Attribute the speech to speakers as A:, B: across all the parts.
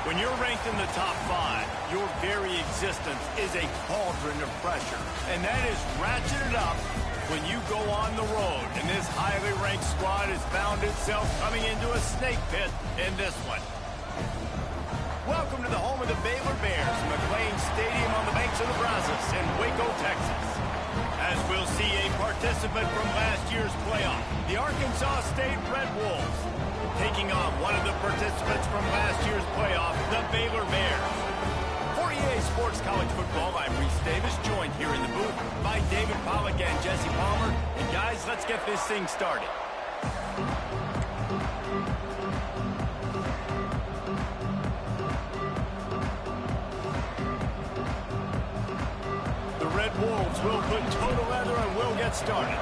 A: When you're ranked in the top 5, your very existence is a cauldron of pressure. And that is ratcheted up when you go on the road. And this highly ranked squad has found itself coming into a snake pit in this one. Welcome to the home of the Baylor Bears, McLean Stadium on the banks of the Brazos in Waco, Texas. As we'll see a participant from last year's playoff, the Arkansas State Red Wolves, taking on one of the participants from last year's playoff, the Baylor Bears. For EA Sports College Football, I'm Reese Davis, joined here in the booth by David Pollack and Jesse Palmer. And guys, let's get this thing started. The Red Wolves will put total leather and we'll get started.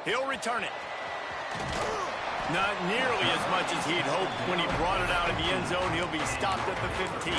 A: He'll return it. Not nearly as much as he'd hoped when he brought it out of the end zone. He'll be stopped at the 15.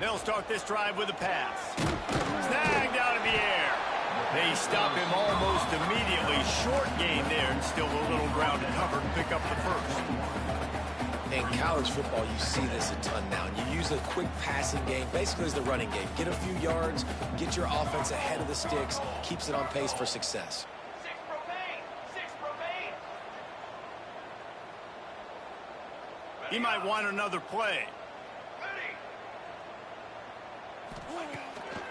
A: They'll start this drive with a pass. Snagged out of the air. They stop him almost immediately. Short gain there, and still a little ground to cover to pick up the first.
B: In college football, you see this a ton now. And you use a quick passing game, basically as the running game. Get a few yards, get your offense ahead of the sticks, keeps it on pace for success.
A: He might want another play.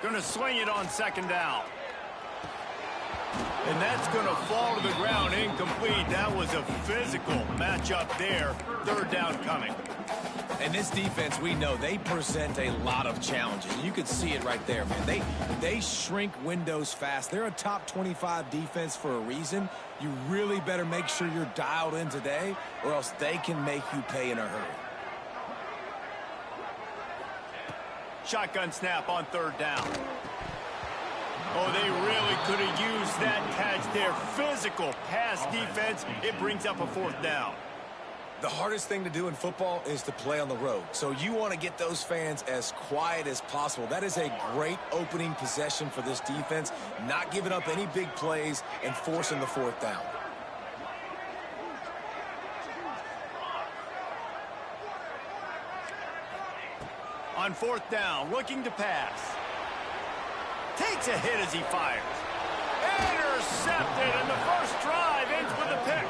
A: Going to sling it on second down. And that's going to fall to the ground incomplete. That was a physical matchup there. Third down coming.
B: And this defense, we know, they present a lot of challenges. You could see it right there, man. They shrink windows fast. They're a top 25 defense for a reason. You really better make sure you're dialed in today, or else they can make you pay in a hurry.
A: Shotgun snap on third down. Oh, they really could have used that catch there. Physical pass defense. It brings up a fourth down.
B: The hardest thing to do in football is to play on the road. So you want to get those fans as quiet as possible. That is a great opening possession for this defense. Not giving up any big plays and forcing the fourth down.
A: On fourth down, looking to pass. Takes a hit as he fires. Intercepted, and the first drive ends with a pick.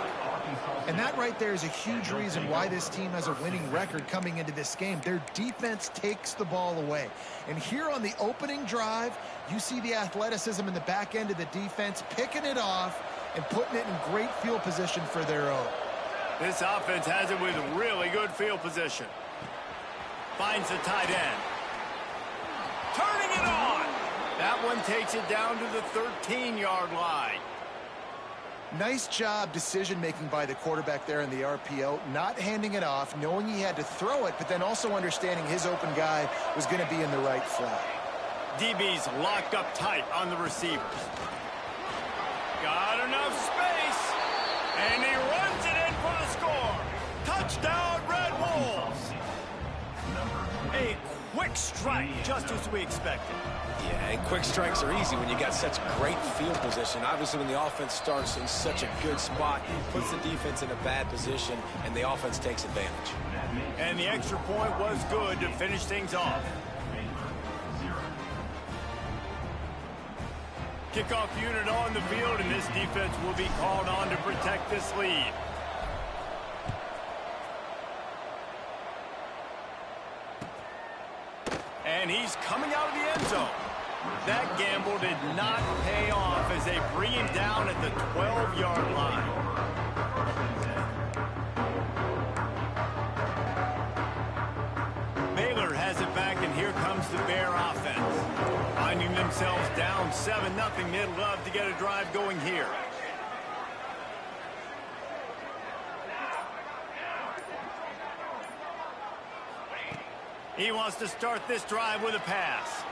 C: And that right there is a huge reason why this team has a winning record coming into this game. Their defense takes the ball away. And here on the opening drive, you see the athleticism in the back end of the defense, picking it off and putting it in great field position for their own.
A: This offense has it with really good field position. Finds the tight end. Turning it on. That one takes it down to the 13-yard line.
C: Nice job decision-making by the quarterback there in the RPO, not handing it off, knowing he had to throw it, but then also understanding his open guy was going to be in the right flat.
A: DB's locked up tight on the receivers. Got enough space, and he runs it in for the score. Touchdown, Red Wolves. A quick strike, just as we expected.
B: Yeah, and quick strikes are easy when you got such great field position. Obviously, when the offense starts in such a good spot, puts the defense in a bad position, and the offense takes advantage.
A: And the extra point was good to finish things off. Kickoff unit on the field, and this defense will be called on to protect this lead. And he's coming out of the end zone. That gamble did not pay off as they bring him down at the 12-yard line. Baylor has it back, and here comes the Bear offense. Finding themselves down 7-0, they'd love to get a drive going here. He wants to start this drive with a pass.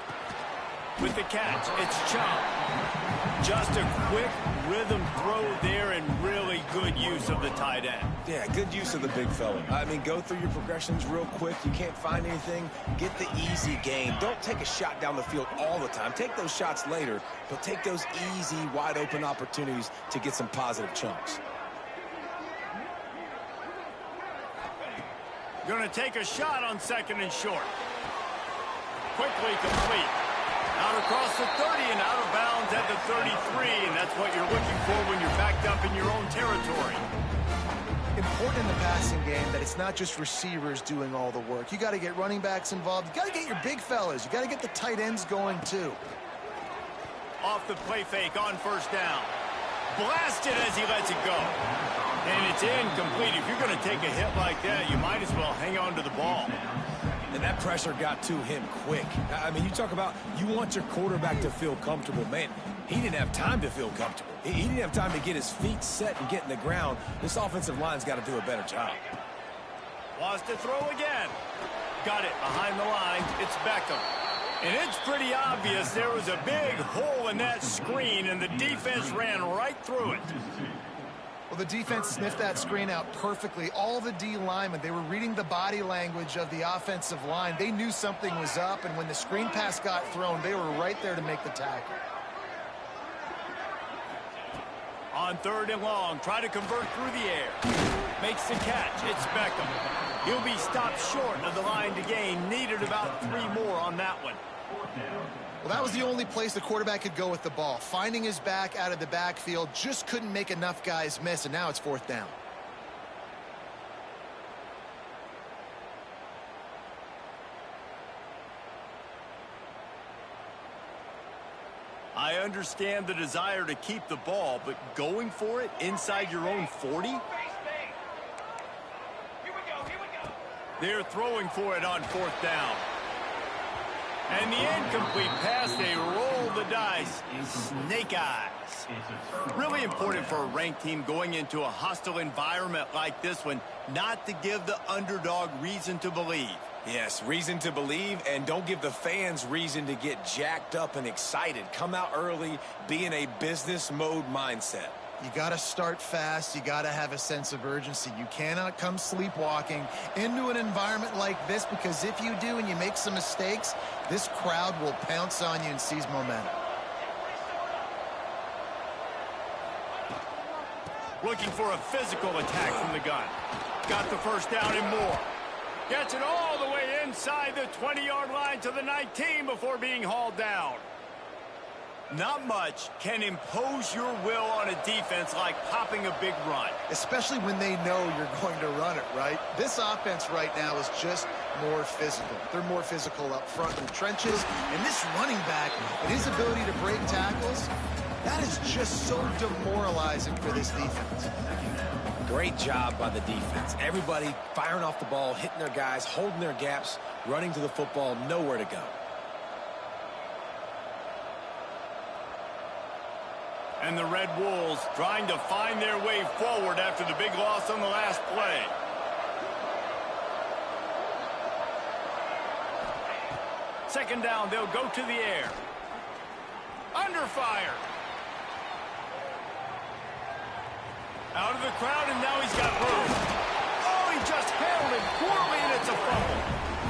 A: With the catch, it's Ncaa. Just a quick rhythm throw there and really good use of the tight end.
B: Yeah, good use of the big fella. I mean, go through your progressions real quick. You can't find anything, get the easy gain. Don't take a shot down the field all the time. Take those shots later, but take those easy, wide-open opportunities to get some positive chunks.
A: Going to take a shot on 2nd and short. Quickly complete. Out across the 30 and out of bounds at the 33, and that's what you're looking for when you're backed up in your own territory.
C: Important in the passing game that it's not just receivers doing all the work. You got to get running backs involved. You got to get your big fellas. You got to get the tight ends going too.
A: Off the play fake on 1st down. Blasted as he lets it go. And it's incomplete. If you're going to take a hit like that, you might as well hang on to the ball.
B: And that pressure got to him quick. I mean, you talk about you want your quarterback to feel comfortable. Man, he didn't have time to feel comfortable. He didn't have time to get his feet set and get in the ground. This offensive line's got to do a better job.
A: Wants to throw again. Got it behind the line. It's Beckham. And it's pretty obvious there was a big hole in that screen, and the defense ran right through it.
C: Well, the defense sniffed that screen out perfectly. All the D linemen, they were reading the body language of the offensive line. They knew something was up, and when the screen pass got thrown, they were right there to make the tackle.
A: On 3rd and long, try to convert through the air. Makes the catch. It's Beckham. He'll be stopped short of the line to gain. Needed about 3 more on that one.
C: Well, that was the only place the quarterback could go with the ball. Finding his back out of the backfield, just couldn't make enough guys miss, and now it's 4th down.
A: I understand the desire to keep the ball, but going for it inside your own 40? They're throwing for it on 4th down. And the incomplete pass, they roll the dice. Snake eyes. Really important for a ranked team going into a hostile environment like this one, not to give the underdog reason to believe.
B: Yes, reason to believe, and don't give the fans reason to get jacked up and excited. Come out early, be in a business mode mindset.
C: You got to start fast. You got to have a sense of urgency. You cannot come sleepwalking into an environment like this, because if you do and you make some mistakes, this crowd will pounce on you and seize momentum.
A: Looking for a physical attack from the gun. Got the 1st down and more. Gets it all the way inside the 20-yard line to the 19 before being hauled down. Not much can impose your will on a defense like popping a big run.
C: Especially when they know you're going to run it, right? This offense right now is just more physical. They're more physical up front in the trenches. And this running back and his ability to break tackles, that is just so demoralizing for this defense.
B: Great job by the defense. Everybody firing off the ball, hitting their guys, holding their gaps, running to the football, nowhere to go.
A: And the Red Wolves trying to find their way forward after the big loss on the last play. Second down, they'll go to the air. Under fire. Out of the crowd, and now he's got room. Oh, he just handled it poorly, and it's a fumble.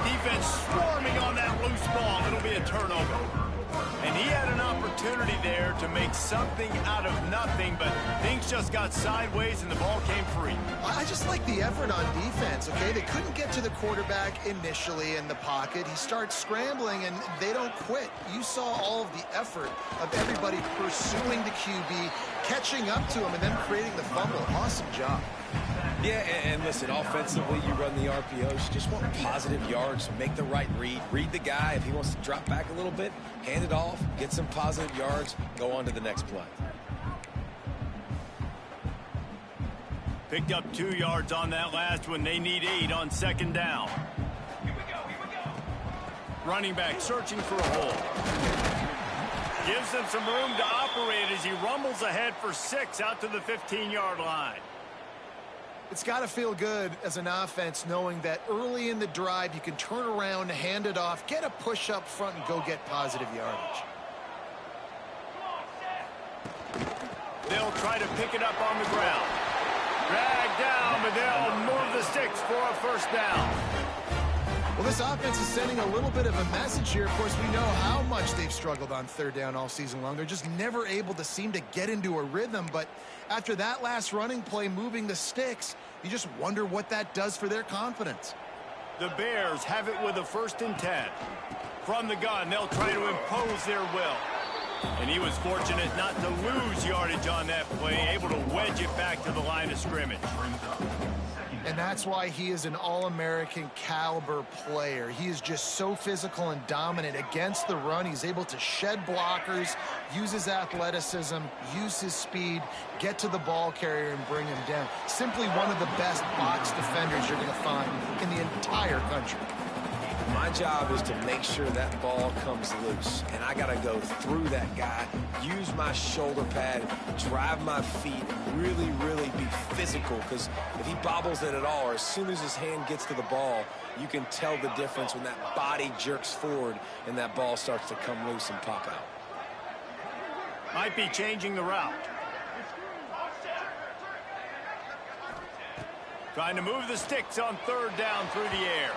A: Defense swarming on that loose ball. It'll be a turnover. And he had an opportunity there to make something out of nothing, but things just got sideways and the ball came free.
C: I just like the effort on defense, okay? They couldn't get to the quarterback initially in the pocket. He starts scrambling, and they don't quit. You saw all of the effort of everybody pursuing the QB, catching up to him, and then creating the fumble. Awesome job.
B: Yeah, and listen, offensively, you run the RPOs. You just want positive yards, make the right read. Read the guy. If he wants to drop back a little bit, hand it off, get some positive yards, go on to the next play.
A: Picked up 2 yards on that last one. They need 8 on 2nd down. Here we go. Running back searching for a hole. Gives him some room to operate as he rumbles ahead for 6 out to the 15-yard line.
C: It's got to feel good as an offense knowing that early in the drive you can turn around, hand it off, get a push up front, and go get positive yardage.
A: they'll try to pick it up on the ground. Drag down, but they'll move the sticks for a first down.
C: Well, this offense is sending a little bit of a message here. Of course, we know how much they've struggled on third down all season long. They're just never able to seem to get into a rhythm. But after that last running play, moving the sticks, you just wonder what that does for their confidence.
A: The Bears have it with a 1st and 10. From the gun, they'll try to impose their will. And he was fortunate not to lose yardage on that play, able to wedge it back to the line of scrimmage.
C: And that's why he is an All-American caliber player. He is just so physical and dominant against the run. He's able to shed blockers, use his athleticism, use his speed, get to the ball carrier and bring him down. Simply one of the best box defenders you're going to find in the entire country.
B: My job is to make sure that ball comes loose, and I got to go through that guy, use my shoulder pad, drive my feet, really, really be physical, because if he bobbles it at all, or as soon as his hand gets to the ball, you can tell the difference when that body jerks forward and that ball starts to come loose and pop out.
A: Might be changing the route. Trying to move the sticks on 3rd down through the air.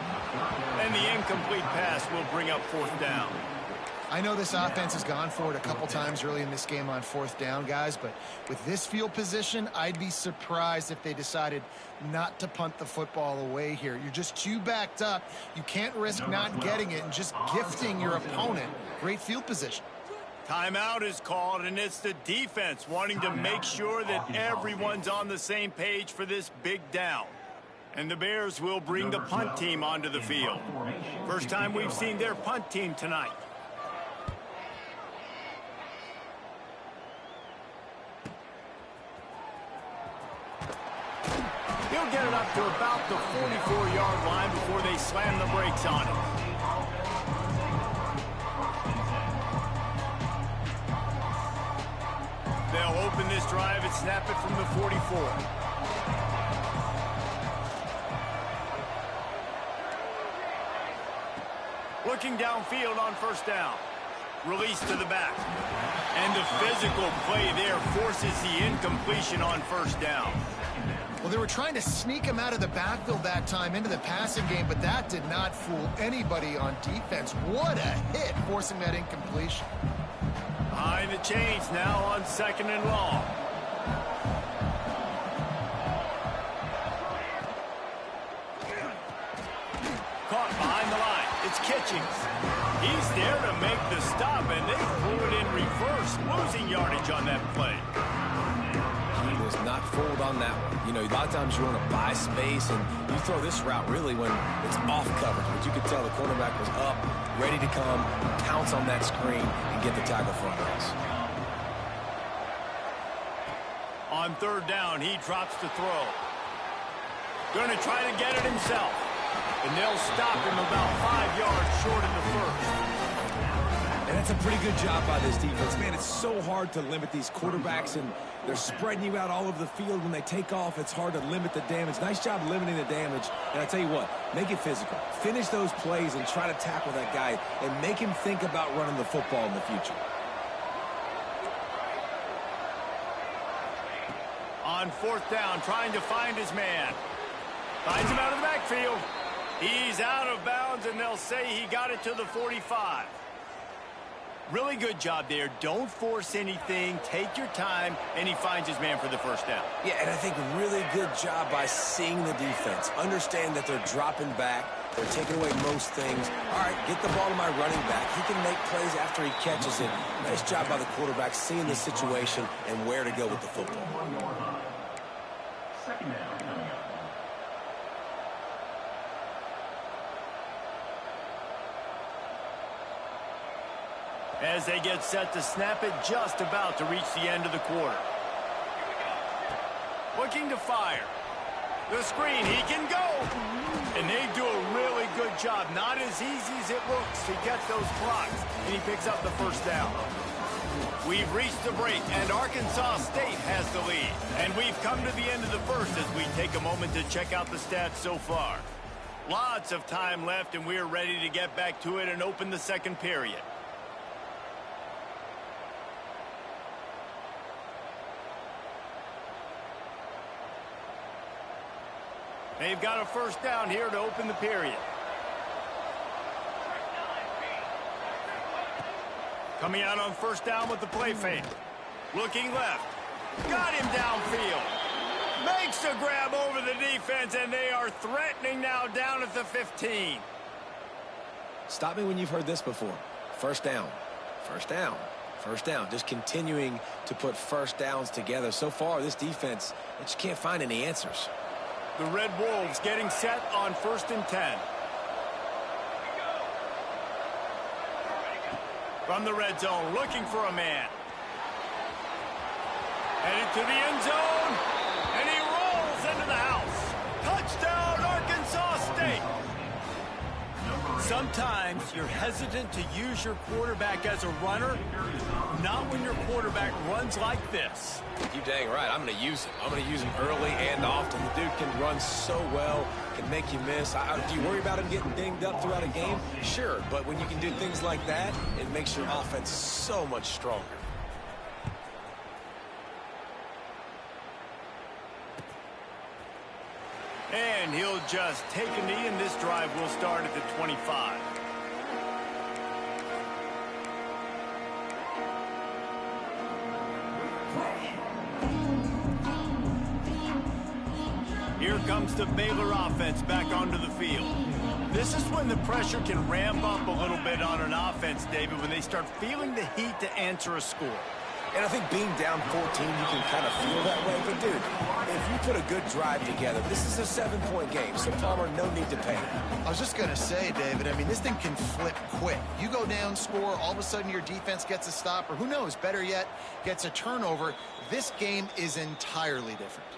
A: And the incomplete pass will bring up 4th down.
C: I know this offense has gone for it a couple times early in this game on 4th down, guys, but with this field position, I'd be surprised if they decided not to punt the football away here. You're just too backed up. You can't risk not getting it and just gifting your opponent great field position.
A: Timeout is called, and it's the defense wanting to make sure that everyone's on the same page for this big down. And the Bears will bring the punt team onto the field. First time we've seen their punt team tonight. He'll get it up to about the 44-yard line before they slam the brakes on it. They'll open this drive and snap it from the 44. Looking downfield on 1st down. Release to the back. And the physical play there forces the incompletion on 1st down.
C: Well, they were trying to sneak him out of the backfield that time into the passing game, but that did not fool anybody on defense. What a hit, forcing that incompletion.
A: Behind the chains now on 2nd and long. Caught behind the line. It's Kitchings. He's there to make the stop, and they threw it in reverse, losing yardage on that play.
B: He was not fooled on that one. You know, a lot of times you want to buy space, and you throw this route really when it's off coverage. But you could tell the cornerback was up, ready to come, pounce on that screen, and get the tackle for a loss.
A: On 3rd down, he drops to throw. Going to try to get it himself. And they'll stop him about 5 yards short of the 1st.
B: And that's a pretty good job by this defense. Man, it's so hard to limit these quarterbacks, and they're spreading you out all over the field. When they take off, it's hard to limit the damage. Nice job limiting the damage. And I tell you what, make it physical. Finish those plays and try to tackle that guy and make him think about running the football in the future.
A: On 4th down, trying to find his man. Finds him out of the backfield. He's out of bounds, and they'll say he got it to the 45. Really good job there. Don't force anything. Take your time, and he finds his man for the 1st down.
B: Yeah, and I think really good job by seeing the defense. Understand that they're dropping back. They're taking away most things. All right, get the ball to my running back. He can make plays after he catches it. Nice job by the quarterback seeing the situation and where to go with the football.
D: 2nd down.
A: As they get set to snap it, just about to reach the end of the quarter. Looking to fire. The screen, he can go. And they do a really good job. Not as easy as it looks to get those blocks. And he picks up the 1st down. We've reached the break, and Arkansas State has the lead. And we've come to the end of the 1st as we take a moment to check out the stats so far. Lots of time left, and we're ready to get back to it and open the 2nd period. They've got a first down here to open the period. Coming out on first down with the play fake. Looking left. Got him downfield. Makes a grab over the defense, and they are threatening now down at the 15.
B: Stop me when you've heard this before. First down. First down. First down. Just continuing to put first downs together. So far, this defense, they just can't find any answers.
A: The Red Wolves getting set on 1st and 10. From the red zone, looking for a man. Headed to the end zone, and he rolls into the house. Touchdown, Arkansas State. Sometimes you're hesitant to use your quarterback as a runner, not when your quarterback runs like this.
B: You dang right. I'm going to use him. I'm going to use him early and often. The dude can run so well, can make you miss. Do you worry about him getting dinged up throughout a game? Sure, but when you can do things like that, it makes your offense so much stronger.
A: And he'll just take a knee, and this drive will start at the 25. Here comes the Baylor offense back onto the field. This is when the pressure can ramp up a little bit on an offense, David, when they start feeling the heat to answer a score.
B: And I think being down 14, you can kind of feel that way. But, dude, if you put a good drive together, this is a 7-point game. So, Palmer, no need to panic.
C: I was just going to say, David, I mean, this thing can flip quick. You go down, score, all of a sudden your defense gets a stop, or who knows, better yet, gets a turnover. This game is entirely different.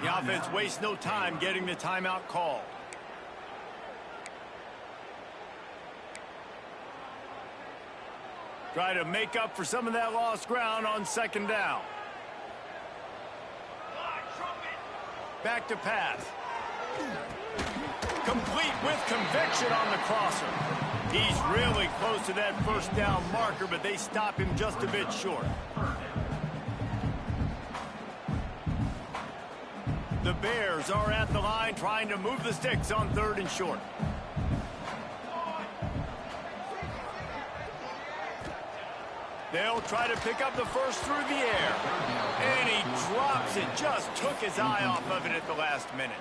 A: The offense wastes no time getting the timeout called. Try to make up for some of that lost ground on 2nd down. Back to pass. Complete with conviction on the crosser. He's really close to that first down marker, but they stop him just a bit short. The Bears are at the line trying to move the sticks on 3rd and short. They'll try to pick up the first through the air. And he drops it. Just took his eye off of it at the last minute.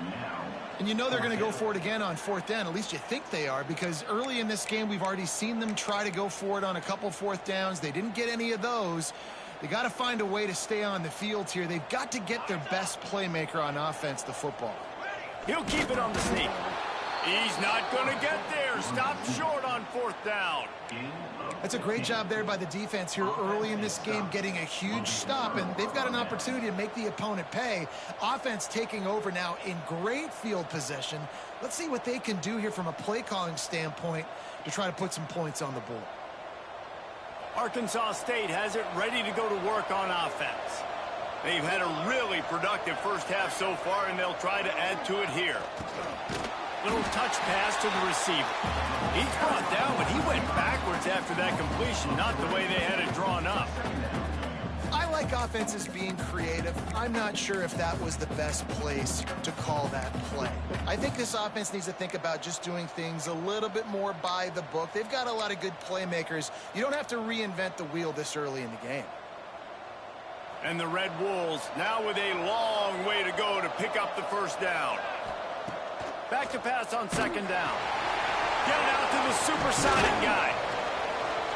C: And you know they're going to go for it again on 4th down. At least you think they are, because early in this game we've already seen them try to go for it on a couple 4th downs. They didn't get any of those. They got to find a way to stay on the field here. They've got to get their best playmaker on offense, the football.
A: He'll keep it on the sneak. He's not going to get there. Stopped short on 4th down.
C: That's a great job there by the defense here early in this game, getting a huge stop, and they've got an opportunity to make the opponent pay. Offense taking over now in great field position. Let's see what they can do here from a play calling standpoint to try to put some points on the board.
A: Arkansas State has it ready to go to work on offense. They've had a really productive first half so far, and they'll try to add to it here. Little touch pass to the receiver. He's brought down, but he went backwards after that completion, not the way they had it drawn up.
C: I like offenses being creative. I'm not sure if that was the best place to call that play. I think this offense needs to think about just doing things a little bit more by the book. They've got a lot of good playmakers. You don't have to reinvent the wheel this early in the game.
A: And the Red Wolves now with a long way to go to pick up the first down. Back to pass on 2nd down. Get it out to the supersonic guy.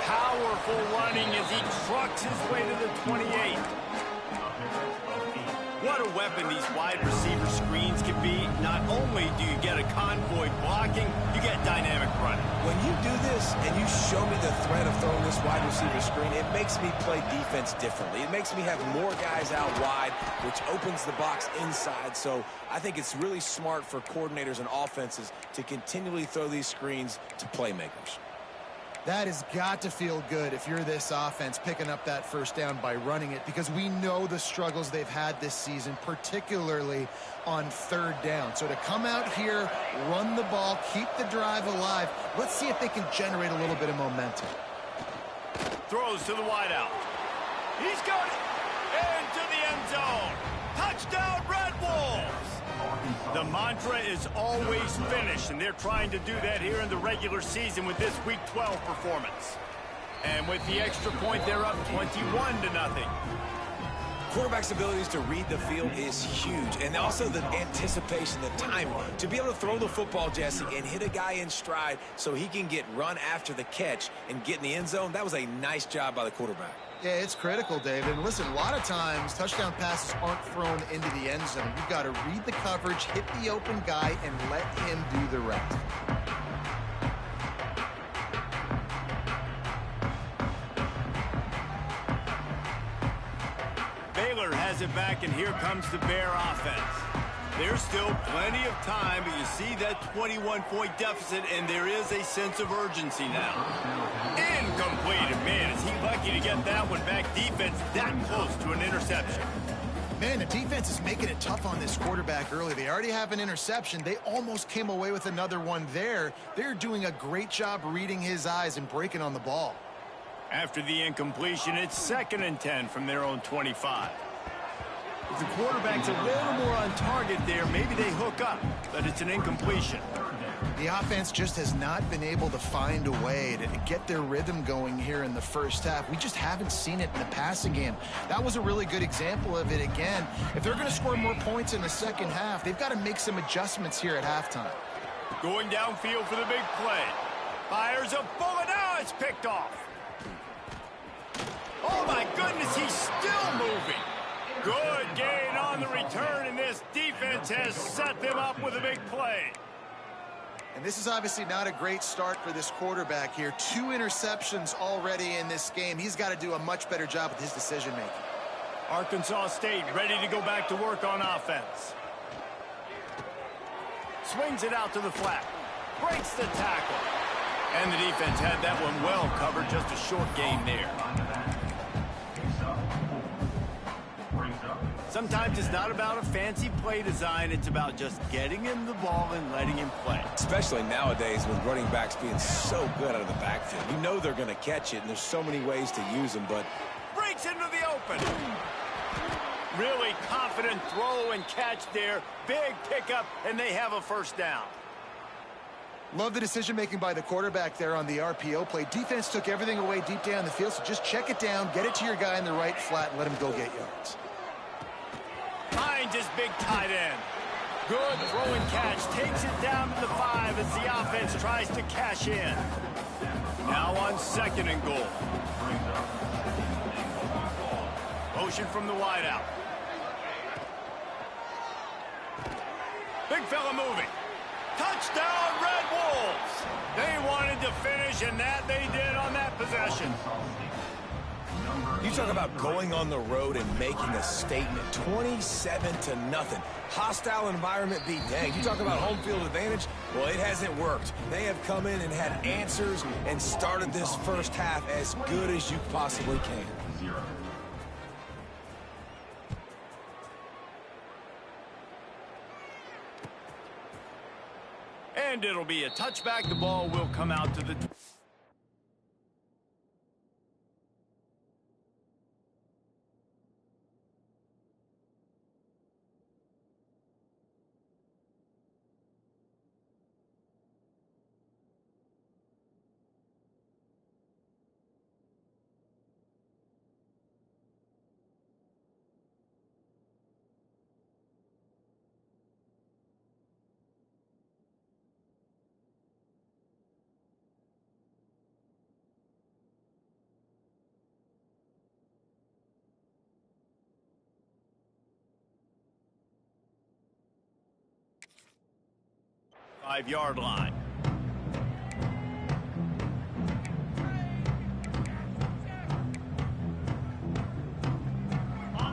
A: Powerful running as he trucks his way to the 28. What a weapon these wide receiver screens can be. Not only do you get a convoy blocking, you get dynamic running.
B: When you do this and you show me the threat of throwing this wide receiver screen, it makes me play defense differently. It makes me have more guys out wide, which opens the box inside. So I think it's really smart for coordinators and offenses to continually throw these screens to playmakers.
C: That has got to feel good if you're this offense picking up that first down by running it, because we know the struggles they've had this season, particularly on 3rd down. So to come out here, run the ball, keep the drive alive, let's see if they can generate a little bit of momentum.
A: Throws to the wideout. He's got it. Into the end zone. Touchdown, Red Wolves. The mantra is always finish, and they're trying to do that here in the regular season with this Week 12 performance. And with the extra point, they're up 21-0.
B: Quarterback's abilities to read the field is huge, and also the anticipation, the timing. To be able to throw the football, Jesse, and hit a guy in stride so he can get run after the catch and get in the end zone, that was a nice job by the quarterback.
C: Yeah, it's critical, David. And listen, a lot of times touchdown passes aren't thrown into the end zone. You've got to read the coverage, hit the open guy, and let him do the rest.
A: Baylor has it back, and here comes the Bear offense. There's still plenty of time, but you see that 21-point deficit, and there is a sense of urgency now. Incomplete, and man, is he lucky to get that one back. Defense that close to an interception.
C: Man, the defense is making it tough on this quarterback early. They already have an interception. They almost came away with another one there. They're doing a great job reading his eyes and breaking on the ball.
A: After the incompletion, it's 2nd and 10 from their own 25. If the quarterback's a little more on target there, maybe they hook up, but it's an incompletion.
C: The offense just has not been able to find a way to get their rhythm going here in the first half. We just haven't seen it in the passing game. That was a really good example of it again. If they're going to score more points in the second half, they've got to make some adjustments here at halftime.
A: Going downfield for the big play. Fires a bullet. Now it's picked off. Oh, my goodness, he's still moving. Good gain on the return, and this defense has set them up with a big play.
C: And this is obviously not a great start for this quarterback here. 2 interceptions already in this game. He's got to do a much better job with his decision-making.
A: Arkansas State ready to go back to work on offense. Swings it out to the flat. Breaks the tackle. And the defense had that one well covered. Just a short gain there. Sometimes it's not about a fancy play design. It's about just getting him the ball and letting him play.
B: Especially nowadays with running backs being so good out of the backfield. You know they're going to catch it, and there's so many ways to use them, but...
A: Breaks into the open. Really confident throw and catch there. Big pickup, and they have a first down.
C: Love the decision-making by the quarterback there on the RPO play. Defense took everything away deep down the field, so just check it down, get it to your guy in the right flat, and let him go get yards.
A: Finds his big tight end. Good throw and catch. Takes it down to the 5 as the offense tries to cash in. Now on 2nd and goal. Motion from the wideout. Big fella moving. Touchdown, Red Wolves. They wanted to finish, and that they did on that possession.
B: You talk about going on the road and making a statement. 27-0. Hostile environment be danged. You talk about home field advantage. Well, it hasn't worked. They have come in and had answers and started this first half as good as you possibly can.
A: And it'll be a touchback. The ball will come out to the... Five-yard line.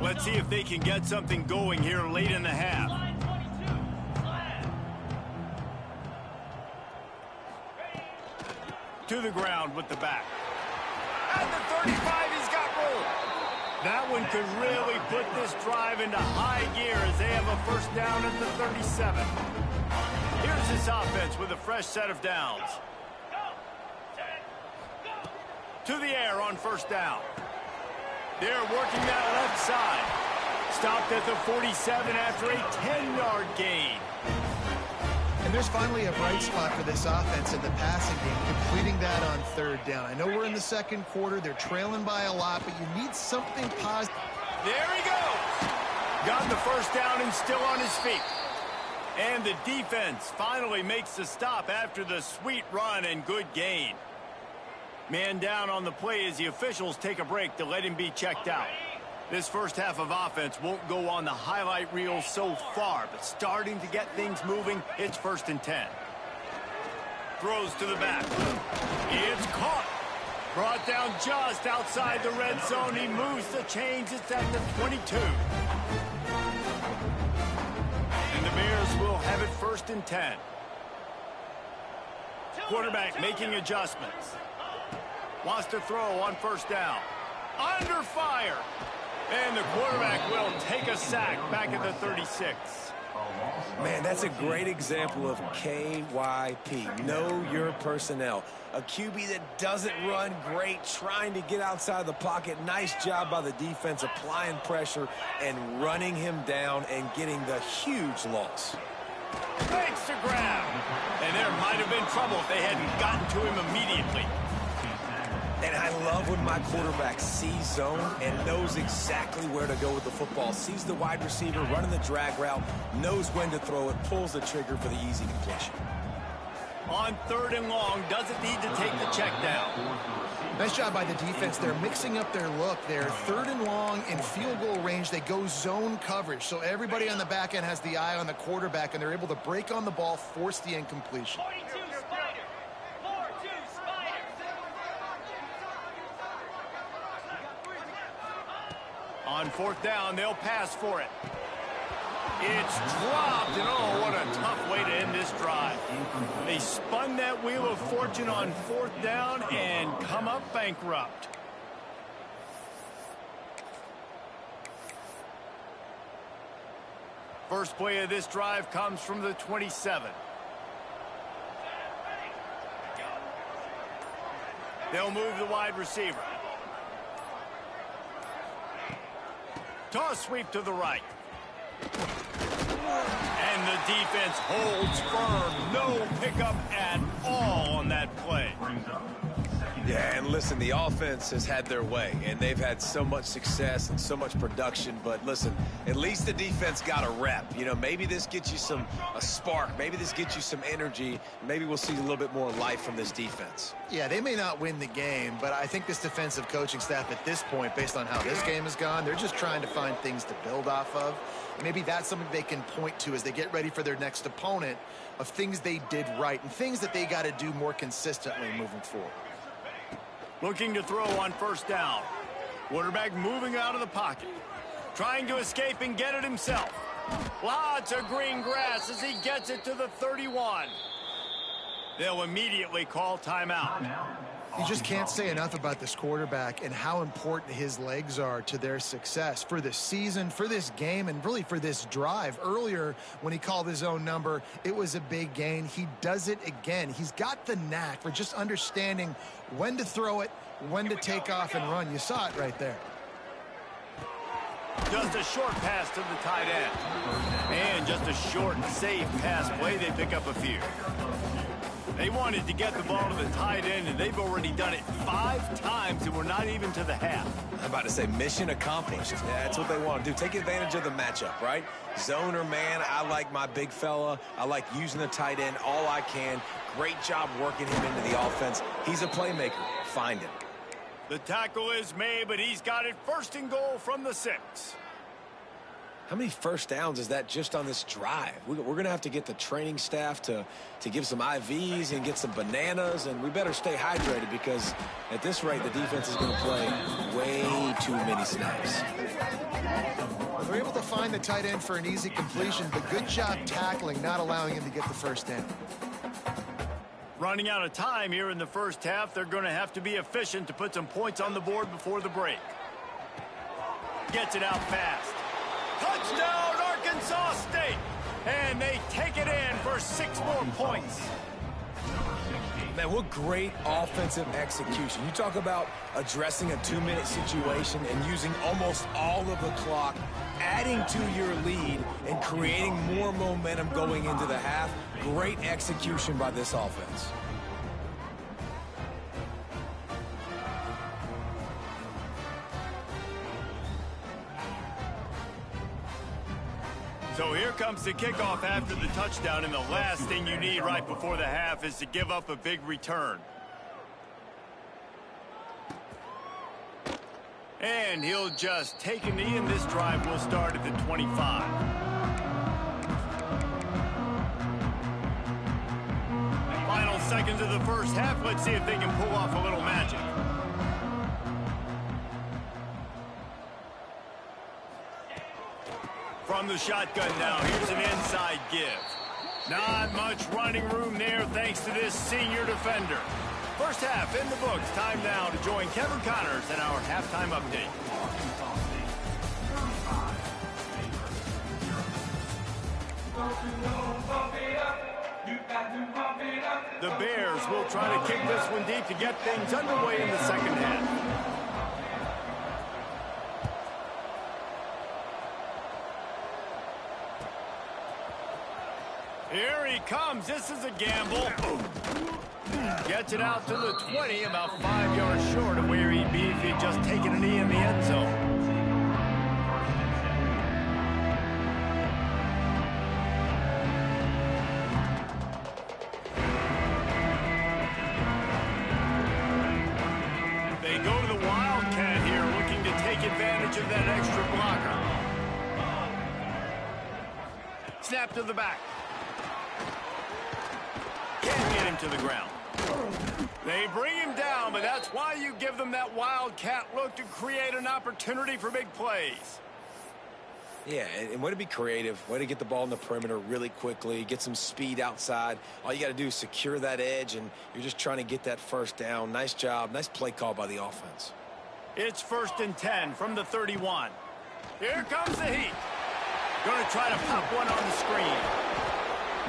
A: Let's see if they can get something going here late in the half. To the ground with the back. At the 35, he's got room. That one could really put this drive into high gear as they have a first down at the 37. Here's this offense with a fresh set of downs. To the air on first down. They're working that left side. Stopped at the 47 after a 10-yard gain.
C: And there's finally a bright spot for this offense in the passing game, completing that on third down. I know we're in the second quarter. They're trailing by a lot, but you need something positive.
A: There he goes. Got the first down and still on his feet. And the defense finally makes the stop after the sweet run and good gain. Man down on the play as the officials take a break to let him be checked out. This first half of offense won't go on the highlight reel so far, but starting to get things moving, it's 1st and 10. Throws to the back. It's caught. Brought down just outside the red zone. He moves the chains. It's at the 22. And the Bears will have it 1st and 10. Quarterback making adjustments. Wants to throw on 1st down. Under fire. And the quarterback will take a sack back at the 36.
B: Man, that's a great example of KYP. Know your personnel. A QB that doesn't run great, trying to get outside the pocket. Nice job by the defense applying pressure and running him down and getting the huge loss.
A: Thanks to grab. And there might have been trouble if they hadn't gotten to him immediately.
B: And I love when my quarterback sees zone and knows exactly where to go with the football. Sees the wide receiver running the drag route, knows when to throw it, pulls the trigger for the easy completion.
A: On 3rd and long, doesn't need to take the check down.
C: Nice job by the defense. They're mixing up their look. They're 3rd and long in field goal range. They go zone coverage. So everybody on the back end has the eye on the quarterback, and they're able to break on the ball, force the incompletion.
A: On 4th down, they'll pass for it. It's dropped, and oh, what a tough way to end this drive. They spun that wheel of fortune on 4th down and come up bankrupt. First play of this drive comes from the 27. They'll move the wide receiver. Toss sweep to the right. And the defense holds firm. No pickup at all on that play.
B: Yeah, and listen, the offense has had their way, and they've had so much success and so much production. But listen, at least the defense got a rep. You know, maybe this gets you a spark. Maybe this gets you some energy. Maybe we'll see a little bit more life from this defense.
C: Yeah, they may not win the game, but I think this defensive coaching staff at this point, based on how this game has gone, they're just trying to find things to build off of. Maybe that's something they can point to as they get ready for their next opponent, of things they did right and things that they got to do more consistently moving forward.
A: Looking to throw on 1st down. Quarterback moving out of the pocket. Trying to escape and get it himself. Lots of green grass as he gets it to the 31. They'll immediately call timeout.
C: You just can't say enough about this quarterback and how important his legs are to their success for this season, for this game, and really for this drive. Earlier, when he called his own number, it was a big gain. He does it again. He's got the knack for just understanding when to throw it, when to take off and run. You saw it right there.
A: Just a short pass to the tight end. And just a short, safe pass play. They pick up a few. They wanted to get the ball to the tight end, and they've already done it 5 times, and we're not even to the half.
B: I'm about to say mission accomplished. That's what they want to do. Take advantage of the matchup, right? Zone or man, I like my big fella. I like using the tight end all I can. Great job working him into the offense. He's a playmaker. Find him.
A: The tackle is made, but he's got it 1st and goal from the 6.
B: How many first downs is that just on this drive? We're going to have to get the training staff to give some IVs and get some bananas, and we better stay hydrated because at this rate, the defense is going to play way too many snaps.
C: Well, they're able to find the tight end for an easy completion, but good job tackling, not allowing him to get the first down.
A: Running out of time here in the first half, they're going to have to be efficient to put some points on the board before the break. Gets it out fast. Touchdown, Arkansas State! And they take it in for 6 more points.
B: Man, what great offensive execution. You talk about addressing a 2-minute situation and using almost all of the clock, adding to your lead and creating more momentum going into the half. Great execution by this offense.
A: So here comes the kickoff after the touchdown, and the last thing you need right before the half is to give up a big return. And he'll just take a knee, and this drive will start at the 25. Final seconds of the first half. Let's see if they can pull off a little magic. From the shotgun now, here's an inside give. Not much running room there thanks to this senior defender. First half in the books. Time now to join Kevin Connors in our halftime update. The Bears will try to kick this one deep to get things underway in the second half. Here he comes. This is a gamble. Gets it out to the 20, about 5 yards short of where he'd be if he'd just taken a knee in the end zone. They go to the Wildcat here, looking to take advantage of that extra blocker. Snap to the back. Can't get him to the ground. They bring him down, but that's why you give them that wildcat look to create an opportunity for big plays.
B: Yeah, and way to be creative, way to get the ball in the perimeter really quickly, get some speed outside. All you got to do is secure that edge, and you're just trying to get that first down. Nice job, nice play call by the offense.
A: It's 1st and 10 from the 31. Here comes the heat. Going to try to pop one on the screen.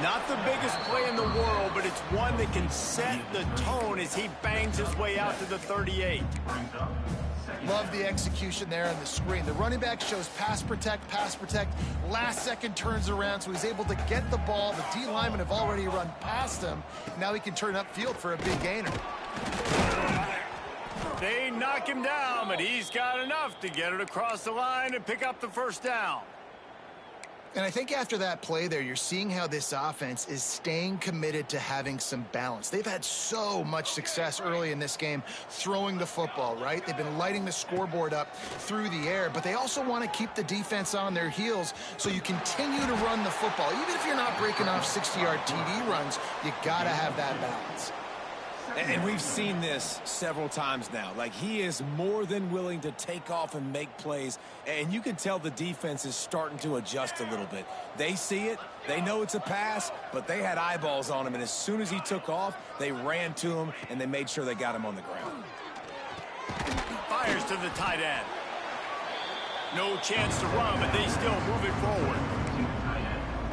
A: Not the biggest play in the world, but it's one that can set the tone as he bangs his way out to the 38.
C: Love the execution there on the screen. The running back shows pass protect. Last second turns around, so he's able to get the ball. The D linemen have already run past him. Now he can turn upfield for a big gainer.
A: They knock him down, but he's got enough to get it across the line and pick up the first down.
C: And I think after that play there, you're seeing how this offense is staying committed to having some balance. They've had so much success early in this game throwing the football, right? They've been lighting the scoreboard up through the air, but they also want to keep the defense on their heels so you continue to run the football. Even if you're not breaking off 60-yard TD runs, you got to have that balance.
B: And we've seen this several times now. Like, he is more than willing to take off and make plays. And you can tell the defense is starting to adjust a little bit. They see it. They know it's a pass, but they had eyeballs on him. And as soon as he took off, they ran to him, and they made sure they got him on the ground.
A: Fires to the tight end. No chance to run, but they still move it forward.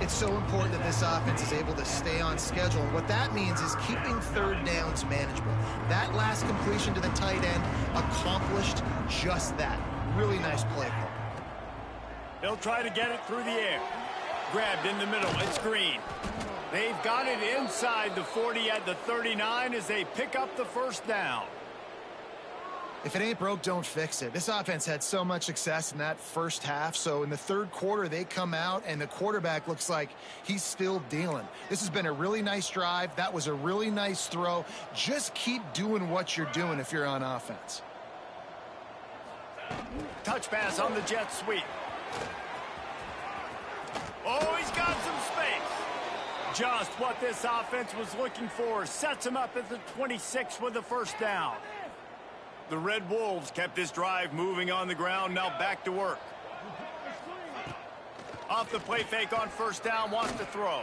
C: It's so important that this offense is able to stay on schedule. And what that means is keeping third downs manageable. That last completion to the tight end accomplished just that. Really nice play call.
A: They'll try to get it through the air. Grabbed in the middle. It's Green. They've got it inside the 40 at the 39 as they pick up the first down.
C: If it ain't broke, don't fix it. This offense had so much success in that first half, so in the third quarter, they come out, and the quarterback looks like he's still dealing. This has been a really nice drive. That was a really nice throw. Just keep doing what you're doing if you're on offense.
A: Touch pass on the jet sweep. Oh, he's got some space. Just what this offense was looking for. Sets him up at the 26 with the first down. The Red Wolves kept this drive moving on the ground. Now back to work. Off the play fake on first down. Wants to throw.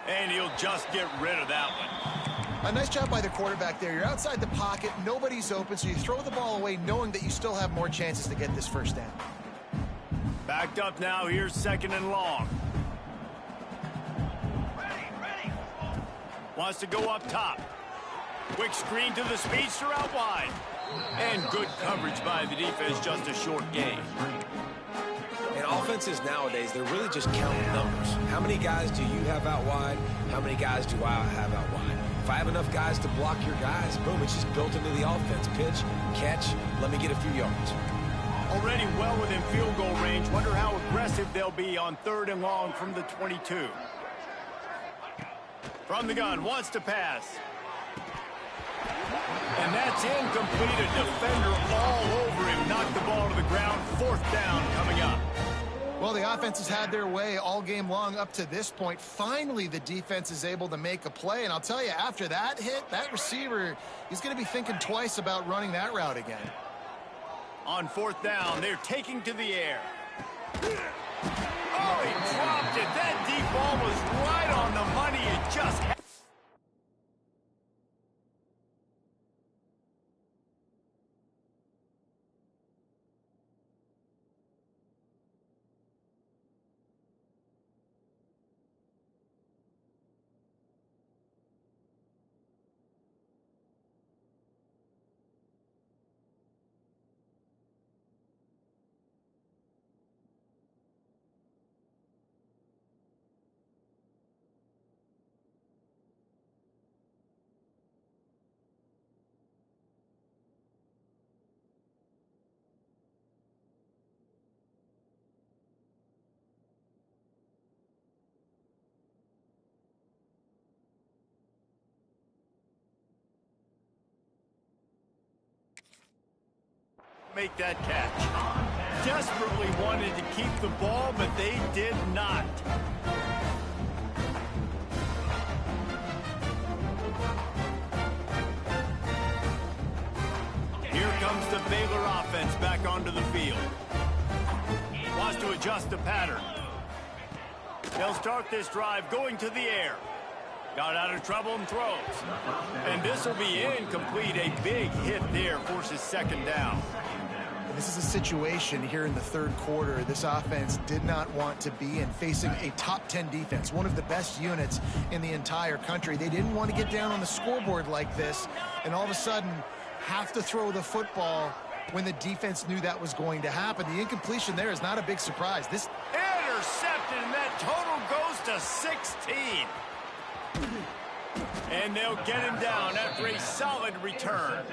A: And he'll just get rid of that one.
C: A nice job by the quarterback there. You're outside the pocket. Nobody's open, so you throw the ball away knowing that you still have more chances to get this first down.
A: Backed up now. Here's 2nd and long. Wants to go up top. Quick screen to the speedster out wide. And good coverage by the defense, just a short gain.
B: And offenses nowadays, they're really just counting numbers. How many guys do you have out wide? How many guys do I have out wide? If I have enough guys to block your guys, boom, it's just built into the offense. Pitch, catch, let me get a few yards.
A: Already well within field goal range. Wonder how aggressive they'll be on 3rd and long from the 22. From the gun, wants to pass. And that's incomplete. A defender all over him. Knocked the ball to the ground. 4th down coming up.
C: Well, the offense has had their way all game long up to this point. Finally, the defense is able to make a play. And I'll tell you, after that hit, that receiver, he's going to be thinking twice about running that route again.
A: On 4th down, they're taking to the air. Oh, he dropped it. That deep ball was right on the money. It just had. Make that catch. Desperately wanted to keep the ball, but they did not. Here comes the Baylor offense back onto the field. Wants to adjust the pattern. They'll start this drive going to the air. Got out of trouble and throws. And this will be incomplete. A big hit there forces 2nd down.
C: This is a situation here in the 3rd quarter this offense did not want to be in, facing a top 10 defense, one of the best units in the entire country. They didn't want to get down on the scoreboard like this and all of a sudden have to throw the football when the defense knew that was going to happen. The incompletion there is not a big surprise. This
A: intercepted, and that total goes to 16. And they'll get him down after a solid return.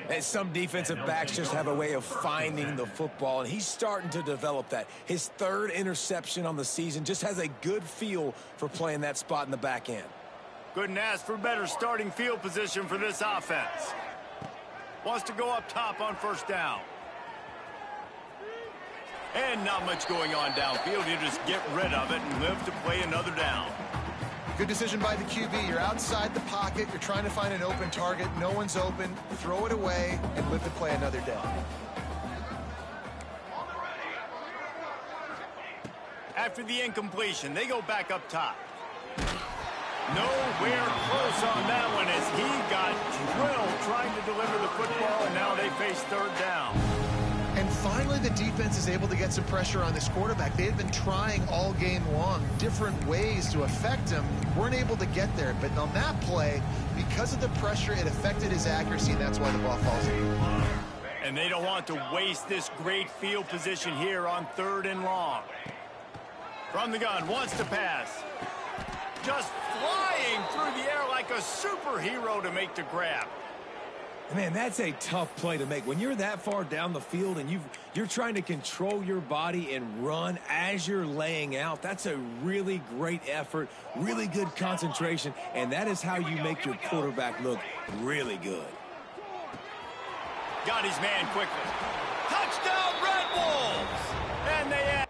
B: And some defensive backs just have a way of finding the football, and he's starting to develop that. His 3rd interception on the season, just has a good feel for playing that spot in the back end.
A: Couldn't ask for better starting field position for this offense. Wants to go up top on 1st down. And not much going on downfield. You just get rid of it and live to play another down.
C: Good decision by the QB. You're outside the pocket. You're trying to find an open target. No one's open. Throw it away and live to play another down.
A: After the incompletion, they go back up top. Nowhere close on that one as he got drilled trying to deliver the football, and now they face 3rd down.
C: And finally, the defense is able to get some pressure on this quarterback. They had been trying all game long different ways to affect him. Weren't able to get there. But on that play, because of the pressure, it affected his accuracy, and that's why the ball falls in.
A: And they don't want to waste this great field position here on 3rd and long. From the gun, wants to pass. Just flying through the air like a superhero to make the grab.
B: Man, that's a tough play to make. When you're that far down the field and you're trying to control your body and run as you're laying out, that's a really great effort, really good concentration, and that is how you make your quarterback look really good.
A: Got his man quickly. Touchdown, Red Wolves! And they